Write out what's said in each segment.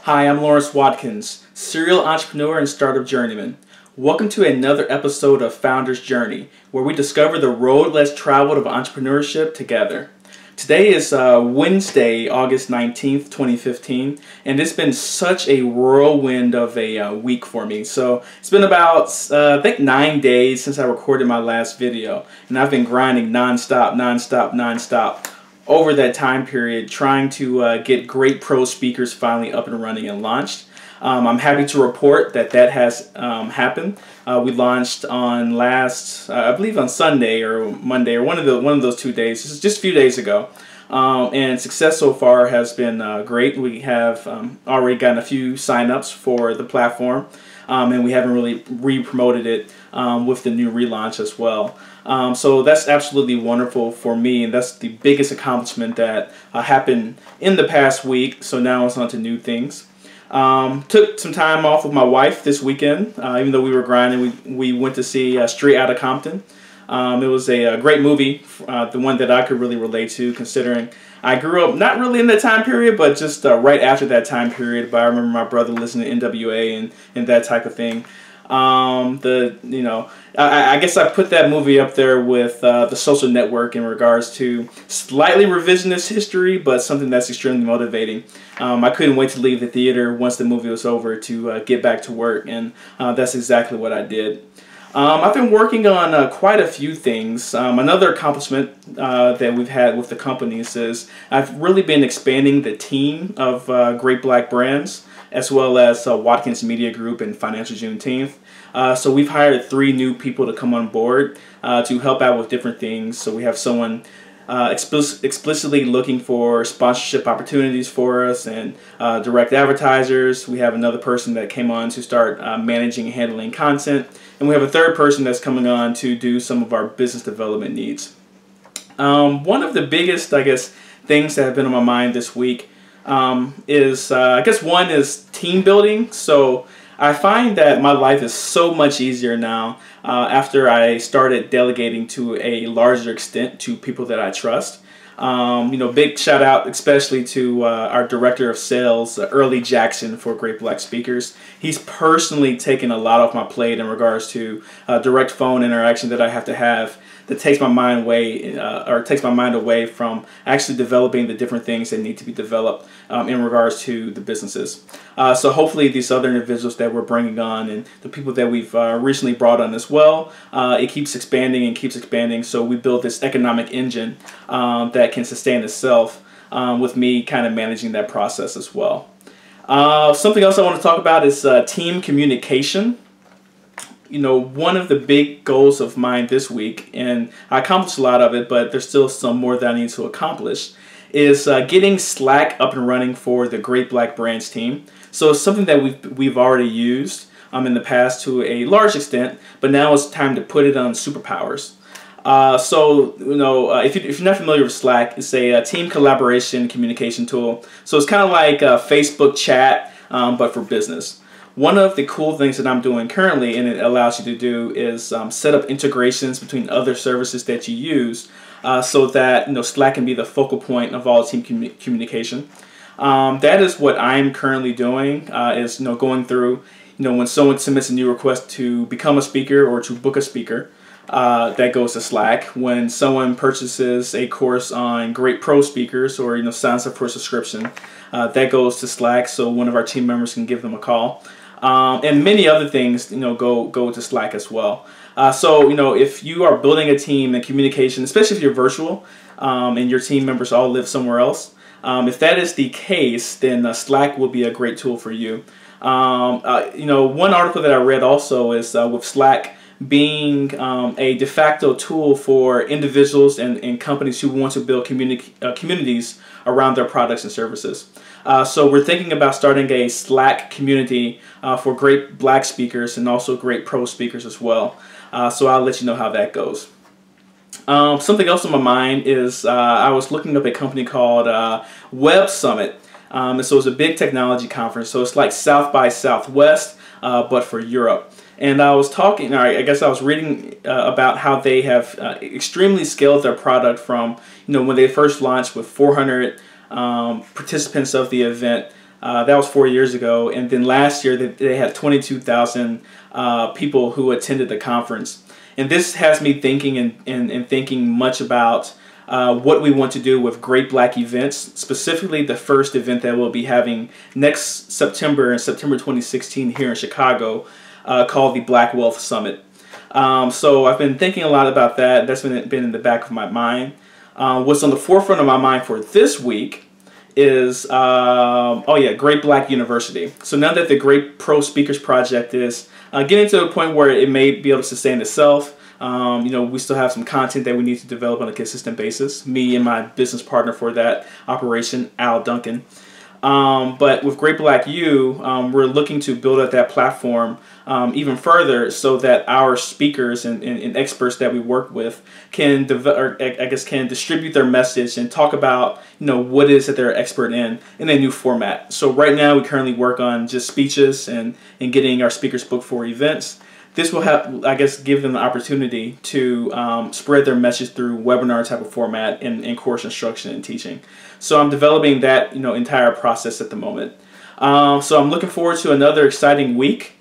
Hi, I'm Lawrence Watkins, serial entrepreneur and startup journeyman. Welcome to another episode of Founder's Journey, where we discover the road less traveled of entrepreneurship together. Today is Wednesday, August 19th, 2015, and it's been such a whirlwind of a week for me. So it's been about, I think, 9 days since I recorded my last video, and I've been grinding nonstop over that time period, trying to get Great Pro Speakers finally up and running and launched. I'm happy to report that that has happened. We launched on I believe on Sunday or Monday or one of those 2 days. This is just a few days ago, and success so far has been great. We have already gotten a few signups for the platform, and we haven't really re-promoted it with the new relaunch as well. So that's absolutely wonderful for me, and that's the biggest accomplishment that happened in the past week. So now it's on to new things. Took some time off with my wife this weekend. Even though we were grinding, we went to see Straight Outta Compton. It was a great movie, the one that I could really relate to, considering I grew up not really in that time period, but just right after that time period. But I remember my brother listening to NWA and that type of thing. I guess I put that movie up there with The Social Network in regards to slightly revisionist history, but something that's extremely motivating. I couldn't wait to leave the theater once the movie was over to get back to work, and that's exactly what I did. I've been working on quite a few things. Another accomplishment that we've had with the companies is I've really been expanding the team of Great Black Brands, as well as Watkins Media Group and Financial Juneteenth. So we've hired 3 new people to come on board to help out with different things. So we have someone explicitly looking for sponsorship opportunities for us and direct advertisers. We have another person that came on to start managing and handling content. And we have a third person that's coming on to do some of our business development needs. One of the biggest, I guess, things that have been on my mind this week is, I guess, one is team building. So I find that my life is so much easier now after I started delegating to a larger extent to people that I trust. Big shout out especially to our director of sales, Early Jackson, for Great Black Speakers. He's personally taken a lot off my plate in regards to direct phone interaction that I have to have. That takes my mind away from actually developing the different things that need to be developed in regards to the businesses. So hopefully these other individuals that we're bringing on and the people that we've recently brought on as well, it keeps expanding and keeps expanding. So we build this economic engine that can sustain itself with me kind of managing that process as well. Something else I want to talk about is team communication. One of the big goals of mine this week, and I accomplished a lot of it, but there's still some more that I need to accomplish, is getting Slack up and running for the Great Black Brands team. So it's something that we've already used in the past to a large extent, but now it's time to put it on superpowers. If you're not familiar with Slack, it's a team collaboration communication tool. So it's kind of like Facebook chat, but for business. One of the cool things that I'm doing currently, and it allows you to do, is set up integrations between other services that you use, so that Slack can be the focal point of all team communication. That is what I'm currently doing. Is going through when someone submits a new request to become a speaker or to book a speaker, that goes to Slack. When someone purchases a course on Great Pro Speakers or signs up for a subscription, that goes to Slack, so one of our team members can give them a call. And many other things, go to Slack as well. So, if you are building a team and communication, especially if you're virtual and your team members all live somewhere else, if that is the case, then Slack will be a great tool for you. One article that I read also is with Slack being a de facto tool for individuals and companies who want to build communities around their products and services. So we're thinking about starting a Slack community for Great Black speakers and also Great Pro speakers as well. So I'll let you know how that goes. Something else on my mind is I was looking up a company called Web Summit. And so it's a big technology conference. So it's like South by Southwest, but for Europe. And I was talking, I guess I was reading about how they have extremely scaled their product from, when they first launched with 400 participants of the event That was 4 years ago. And then last year, they had 22,000 people who attended the conference. And this has me thinking and thinking much about what we want to do with Great Black events, specifically the first event that we'll be having next September, in September 2016 here in Chicago, called the Black Wealth Summit. So I've been thinking a lot about that. That's been in the back of my mind. What's on the forefront of my mind for this week is, Great Black University. So now that the Great Pro Speakers Project is getting to a point where it may be able to sustain itself, we still have some content that we need to develop on a consistent basis. Me and my business partner for that operation, Al Duncan. But with Great Black U, we're looking to build out that platform even further so that our speakers and experts that we work with can can distribute their message and talk about what it is that they're expert in a new format. So right now we currently work on just speeches and getting our speakers booked for events. This will give them the opportunity to spread their message through webinar type of format and course instruction and teaching. So I'm developing that entire process at the moment. So I'm looking forward to another exciting week.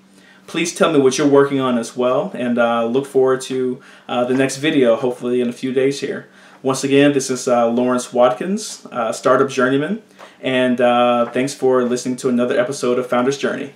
Please tell me what you're working on as well, and look forward to the next video, hopefully in a few days here. Once again, this is Lawrence Watkins, Startup Journeyman, and thanks for listening to another episode of Founder's Journey.